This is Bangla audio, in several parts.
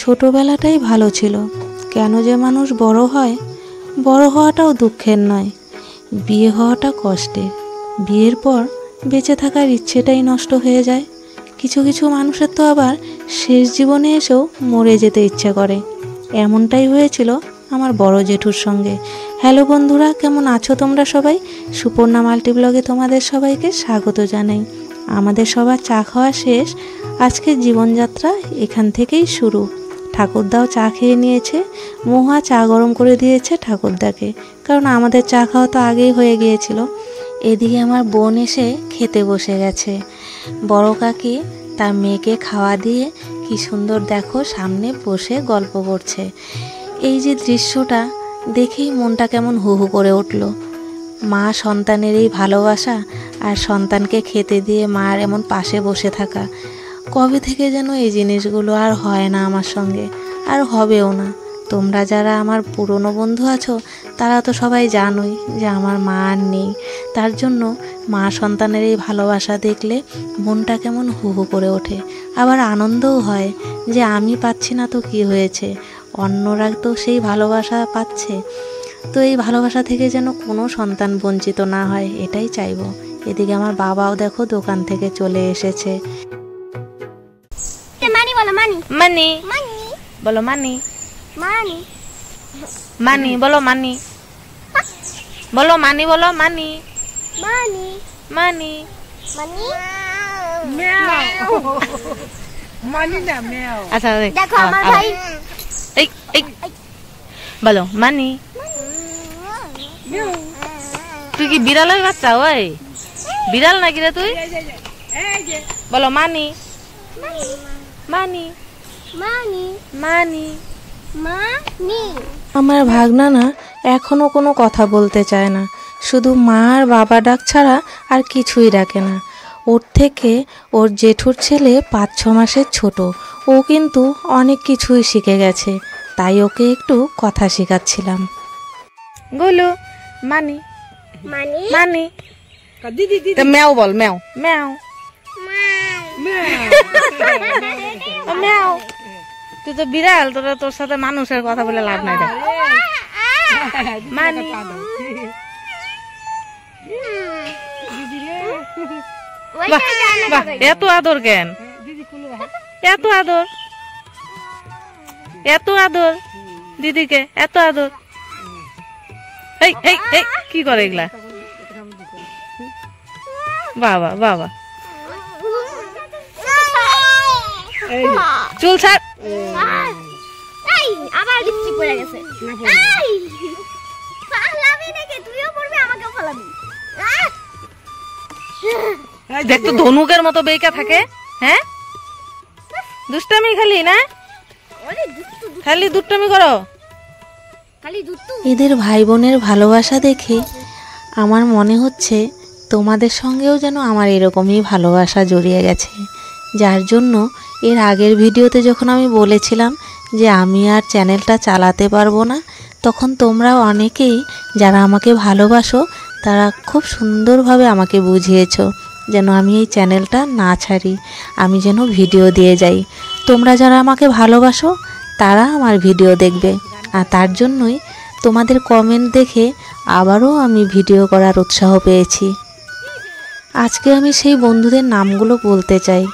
ছোটবেলাটাই ভালো ছিল। কেন যে মানুষ বড় হয়, বড় হওয়াটাও দুঃখের নয়, বিয়ে হওয়াটা কষ্টের। বিয়ের পর বেঁচে থাকার ইচ্ছেটাই নষ্ট হয়ে যায়। কিছু কিছু মানুষের তো আবার শেষ জীবনে এসেও মরে যেতে ইচ্ছে করে। এমনটাই হয়েছিল আমার বড় জেঠুর সঙ্গে। হ্যালো বন্ধুরা, কেমন আছো তোমরা সবাই? সুপর্ণা মাল্টিব্লগে তোমাদের সবাইকে স্বাগত জানাই। আমাদের সবার চা খাওয়া শেষ। আজকের জীবনযাত্রা এখান থেকেই শুরু। ঠাকুরদাও চা খেয়ে নিয়েছে, মহুয়া চা গরম করে দিয়েছে ঠাকুরদাকে, কারণ আমাদের চা খাওয়া তো আগেই হয়ে গিয়েছিল। এদিকে আমার বোন এসে খেতে বসে গেছে। বড় কাকি তার মেয়েকে খাওয়া দিয়ে কি সুন্দর দেখো সামনে বসে গল্প করছে। এই যে দৃশ্যটা দেখেই মনটা কেমন হু হু করে উঠল। মা সন্তানের এই ভালোবাসা আর সন্তানকে খেতে দিয়ে মার এমন পাশে বসে থাকা, কবে থেকে যেন এই জিনিসগুলো আর হয় না আমার সঙ্গে, আর হবেও না। তোমরা যারা আমার পুরনো বন্ধু আছো তারা তো সবাই জানোই যে আমার মা আর নেই। তার জন্য মা সন্তানের এই ভালোবাসা দেখলে মনটা কেমন হু হু করে ওঠে। আবার আনন্দও হয় যে আমি পাচ্ছি না তো কি হয়েছে, অন্যরা তো সেই ভালোবাসা পাচ্ছে। তো এই ভালোবাসা থেকে যেন কোনো সন্তান বঞ্চিত না হয়, এটাই চাইবো। এদিকে আমার বাবাও দেখো দোকান থেকে চলে এসেছে। মানি বলো, মানি মানি মানি বলো, মানি মানি মানি বলো, মানি বলো, মানি বলো, মানি মানি মানি মানি ম্যাও মানি না ম্যাও। আচ্ছা দেখো আমার ভাই এই এই বলো মানি। তুই কি বিড়ালের বাচ্চা? ওই বিড়াল নাকি রে তুই? বলো মানি মানি মানি মানি। মানি। আমার ভাগনা না এখনো কোনো কথা বলতে চায় না, শুধু মা আর বাবা ডাক ছাড়া আর কিছুই ডাকে না। ওর থেকে ওর জেঠুর ছেলে 5-6 মাসের ছোট, ও কিন্তু অনেক কিছুই শিখে গেছে। তাই ওকে একটু কথা শেখাচ্ছিলাম। গোলু মানি মানি মানি। দিদি দিদি তা ম্যাও বল, ম্যাও ম্যাও ম্যাও। তুই তো বিড়াল, তোর সাথে মানুষের কথা বলে লাভ নাই। দেখ মানি। বাহ, বাহ, এত আদর কেন? এত আদর, এত আদর দিদিকে, এত আদর। এই এই এই কি করে এগুলা? বাবা বাবা, চুল ছাড়। এই আবার লিপস্টিক পড়ে গেছে। এই ফালাবি নাকি? তুইও পড়বি, আমাকেও ফালাবি। দেখ তো ধনুকের মতো বেইকা থাকে। হ্যাঁ, দুষ্টামি খালি না, ওরে দুষ্টু খালি দুষ্টামি করো। খালি দুষ্টু। এদের ভাই বোনের ভালোবাসা দেখে আমার মনে হচ্ছে তোমাদের সঙ্গেও যেন আমার এরকমই ভালোবাসা জড়িয়ে গেছে। যার জন্য এর আগের ভিডিওতে যখন আমি বলেছিলাম যে আমি আর চ্যানেলটা চালাতে পারবো না, তখন তোমরা অনেকেই যারা আমাকে ভালোবাসো তারা খুব সুন্দরভাবে আমাকে বুঝিয়েছো যেন আমি এই চ্যানেলটা না ছাড়ি, আমি যেন ভিডিও দিয়ে যাই। তোমরা যারা আমাকে ভালোবাসো তারা আমার ভিডিও দেখবে, আর তার জন্যই তোমাদের কমেন্ট দেখে আবারও আমি ভিডিও করার উৎসাহ পেয়েছি। আজকে আমি সেই বন্ধুদের নামগুলো বলতে চাই।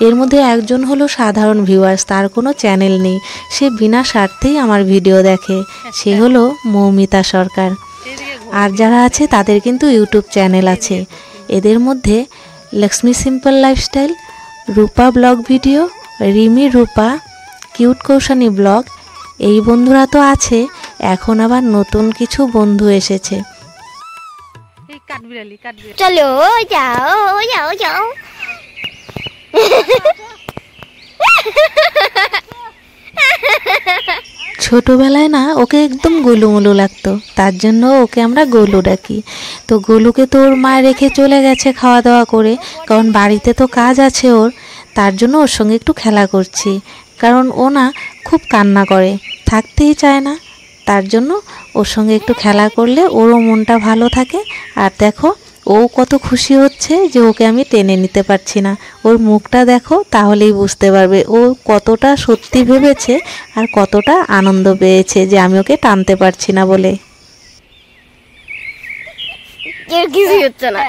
এর মধ্যে একজন হলো সাধারণ ভিউয়ার্স, তার কোনো চ্যানেল নেই, সে বিনা স্বার্থেই আমার ভিডিও দেখে, সে হলো মৌমিতা সরকার। আর যারা আছে তাদের কিন্তু ইউটিউব চ্যানেল আছে। এদের মধ্যে লক্ষ্মী সিম্পল লাইফস্টাইল, রূপা ব্লগ ভিডিও, রিমি রূপা, কিউট কৌশানী ব্লগ, এই বন্ধুরা তো আছে। এখন আবার নতুন কিছু বন্ধু এসেছে। চলো যাও যাও যাও। ছোটবেলায় না ওকে একদম গোলুমোলু লাগতো, তার জন্য ওকে আমরা গোলু ডাকি। তো গোলুকে তো ওর মা রেখে চলে গেছে খাওয়া দাওয়া করে, কারণ বাড়িতে তো কাজ আছে ওর। তার জন্য ওর সঙ্গে একটু খেলা করছি, কারণ ও না খুব কান্না করে, থাকতেই চায় না। তার জন্য ওর সঙ্গে একটু খেলা করলে ওরও মনটা ভালো থাকে। আর দেখো ও কত খুশি হচ্ছে যে ওকে আমি টেনে নিতে পারছি না। ওর মুখটা দেখো, তাহলেই বুঝতে পারবে ও কতটা সত্যি ভেবেছে আর কতটা আনন্দ পেয়েছে যে আমি ওকে টানতে পারছি না বলে। কেউ কিছু হচ্ছে না,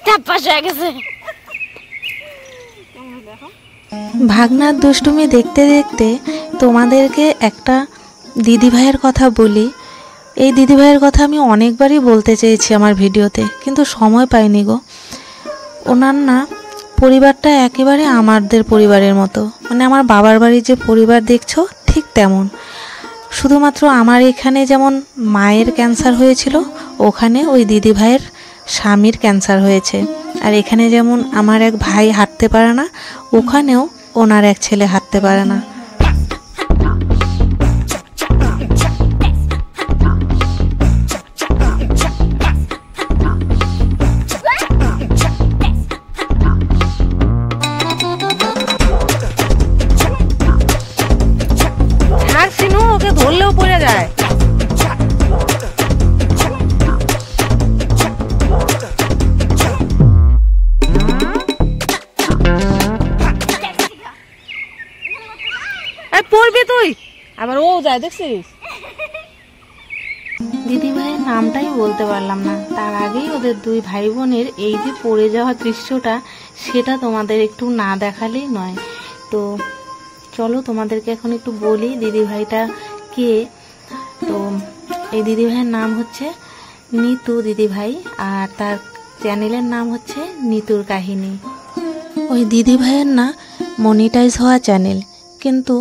টাপ্পাস হয়ে গেছে। ভাগনার দুষ্টুমি দেখতে দেখতে তোমাদেরকে একটা দিদিভাইয়ের কথা বলি। এই দিদিভাইয়ের কথা আমি অনেকবারই বলতে চেয়েছি আমার ভিডিওতে, কিন্তু সময় পাইনি গো। ওনার না পরিবারটা একেবারে আমাদের পরিবারের মতো, মানে আমার বাবার বাড়ির যে পরিবার দেখছো ঠিক তেমন। শুধুমাত্র আমার এখানে যেমন মায়ের ক্যান্সার হয়েছিল, ওখানে ওই দিদিভাইয়ের স্বামীর ক্যান্সার হয়েছে। আর এখানে যেমন আমার এক ভাই হাঁটতে পারে না, ওখানেও ওনার এক ছেলে হাঁটতে পারে না। আর সিনু ওকে ধরলেও পড়ে যায়। পড়বি তুই, আবার ও যায় দেখছিস। দিদিভাইয়ের নামটাই বলতে পারলাম না, তার আগেই ওদের দুই ভাই বোনের এই যে পড়ে যাওয়া দৃশ্যটা, সেটা তোমাদের একটু না দেখালেই নয়। তো চলো তোমাদেরকে এখন একটু বলি দিদিভাইটা কে। তো এই দিদিভাইয়ের নাম হচ্ছে নিতু দিদিভাই, আর তার চ্যানেলের নাম হচ্ছে নিতুর কাহিনী। ওই দিদিভাইয়ের না মনিটাইজ হওয়া চ্যানেল, কিন্তু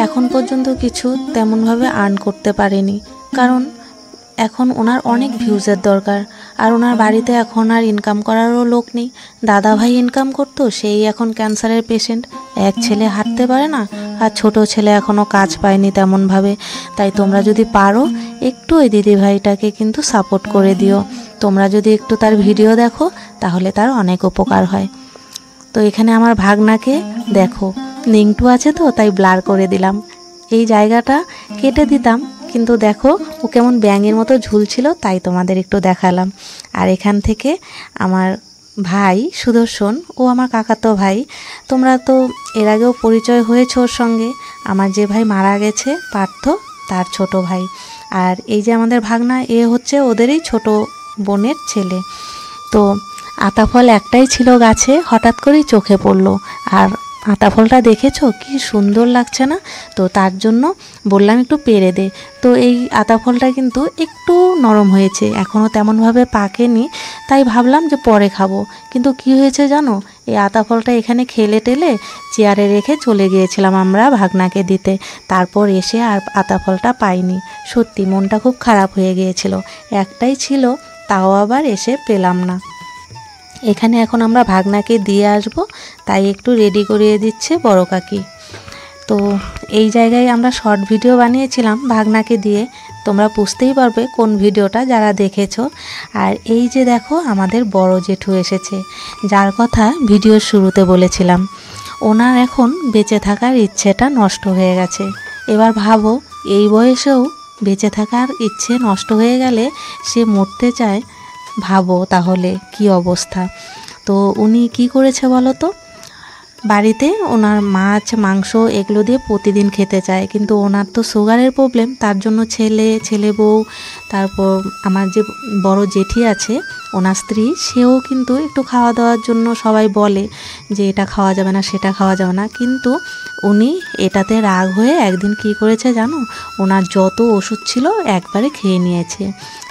এখন পর্যন্ত কিছু তেমনভাবে আর্ন করতে পারেনি, কারণ এখন ওনার অনেক ভিউজের দরকার। আর ওনার বাড়িতে এখন আর ইনকাম করারও লোক নেই। দাদা ভাই ইনকাম করতো, সেই এখন ক্যান্সারের পেশেন্ট, এক ছেলে হাঁটতে পারে না, আর ছোট ছেলে এখনও কাজ পায়নি তেমনভাবে। তাই তোমরা যদি পারো একটু ওই দিদিভাইটাকে কিন্তু সাপোর্ট করে দিও। তোমরা যদি একটু তার ভিডিও দেখো তাহলে তার অনেক উপকার হয়। তো এখানে আমার ভাগনাকে দেখো, লিঙ্কটু আছে তো তাই ব্লার করে দিলাম। এই জায়গাটা কেটে দিতাম, কিন্তু দেখো ও কেমন ব্যাঙের মতো ঝুলছিল, তাই তোমাদের একটু দেখালাম। আর এখান থেকে আমার ভাই সুদর্শন, ও আমার কাকাতো ভাই। তোমরা তো এর আগেও পরিচয় হয়েছে ওর সঙ্গে। আমার যে ভাই মারা গেছে পার্থ, তার ছোট ভাই। আর এই যে আমাদের ভাগনা, এ হচ্ছে ওদেরই ছোট বোনের ছেলে। তো আতাফল একটাই ছিল গাছে, হঠাৎ করেই চোখে পড়লো। আর আতাফলটা দেখেছো কি সুন্দর লাগছে না? তো তার জন্য বললাম একটু পেরে দে। তো এই আতাফলটা কিন্তু একটু নরম হয়েছে, এখনও তেমনভাবে পাকেনি, তাই ভাবলাম যে পরে খাবো। কিন্তু কি হয়েছে জানো, এই আতাফলটা এখানে খেলে টেলে চেয়ারে রেখে চলে গিয়েছিলাম আমরা ভাগনাকে দিতে। তারপর এসে আর আতাফলটা পাইনি। সত্যি মনটা খুব খারাপ হয়ে গিয়েছিল। একটাই ছিল, তাও আবার এসে পেলাম না। এখানে এখন আমরা ভাগনাকে দিয়ে আসব, তাই একটু রেডি করিয়ে দিচ্ছে বড় কাকি। তো এই জায়গায় আমরা শর্ট ভিডিও বানিয়েছিলাম ভাগনাকে দিয়ে, তোমরা বুঝতেই পারবে কোন ভিডিওটা যারা দেখেছো। আর এই যে দেখো আমাদের বড় জেঠু এসেছে, যার কথা ভিডিওর শুরুতে বলেছিলাম। ওনার এখন বেঁচে থাকার ইচ্ছেটা নষ্ট হয়ে গেছে। এবার ভাবো, এই বয়সেও বেঁচে থাকার ইচ্ছে নষ্ট হয়ে গেলে সে মরতে চায়, ভাবো তাহলে কি অবস্থা। তো উনি কি করেছে বলো তো, বাড়িতে ওনার মাছ মাংস এগুলো দিয়ে প্রতিদিন খেতে চায়, কিন্তু ওনার তো সুগারের প্রবলেম, তার জন্য ছেলে বউ, তারপর আমার যে বড় জেঠি আছে ওনার স্ত্রী, সেও কিন্তু একটু খাওয়া দাওয়ার জন্য সবাই বলে যে এটা খাওয়া যাবে না সেটা খাওয়া যাবে না, কিন্তু উনি এটাতে রাগ হয়ে একদিন কি করেছে জানো, ওনার যত ওষুধ ছিল একবারে খেয়ে নিয়েছে।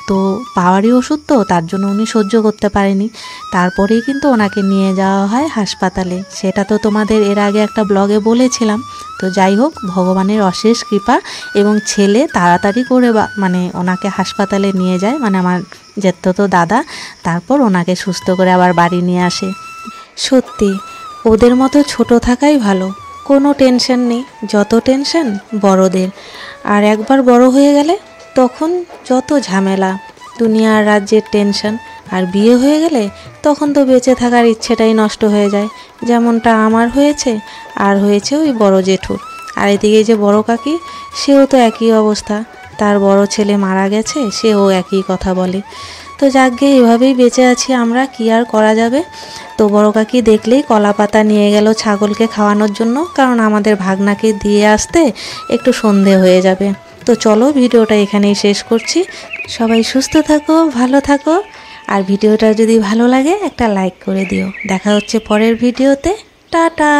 তো পাওয়ারই ওষুধ, তো তার জন্য উনি সহ্য করতে পারেনি। তারপরেই কিন্তু ওনাকে নিয়ে যাওয়া হয় হাসপাতালে, সেটা তো তোমাদের এর আগে একটা ব্লগে বলেছিলাম। তো যাই হোক, ভগবানের অশেষ কৃপা এবং ছেলে তাড়াতাড়ি করে মানে ওনাকে হাসপাতালে নিয়ে যায়, মানে আমার জেঠতো দাদা, তারপর ওনাকে সুস্থ করে আবার বাড়ি নিয়ে আসে। সত্যি ওদের মতো ছোট থাকাই ভালো, কোনো টেনশন নেই, যত টেনশন বড়দের। আর একবার বড় হয়ে গেলে তখন যত ঝামেলা, দুনিয়ার রাজ্যের টেনশন। আর বিয়ে হয়ে গেলে তখন তো বেঁচে থাকার ইচ্ছেটাই নষ্ট হয়ে যায়, যেমনটা আমার হয়েছে আর হয়েছে ওই বড় জেঠুর। আর এদিকে যে বড় কাকি, সেও তো একই অবস্থা, তার বড় ছেলে মারা গেছে, সেও একই কথা বলে। তো যাকগে এভাবেই বেঁচে আছি আমরা, কি আর করা যাবে। তো বড় কাকি দেখলেই কলা পাতা নিয়ে গেল ছাগলকে খাওয়ানোর জন্য, কারণ আমাদের ভাগনাকে দিয়ে আসতে একটু সন্ধে হয়ে যাবে। তো চলো ভিডিওটা এখানেই শেষ করছি। সবাই সুস্থ থাকো, ভালো থাকো, আর ভিডিওটা যদি ভালো লাগে একটা লাইক করে দিও। দেখা হচ্ছে পরের ভিডিওতে। টাটা।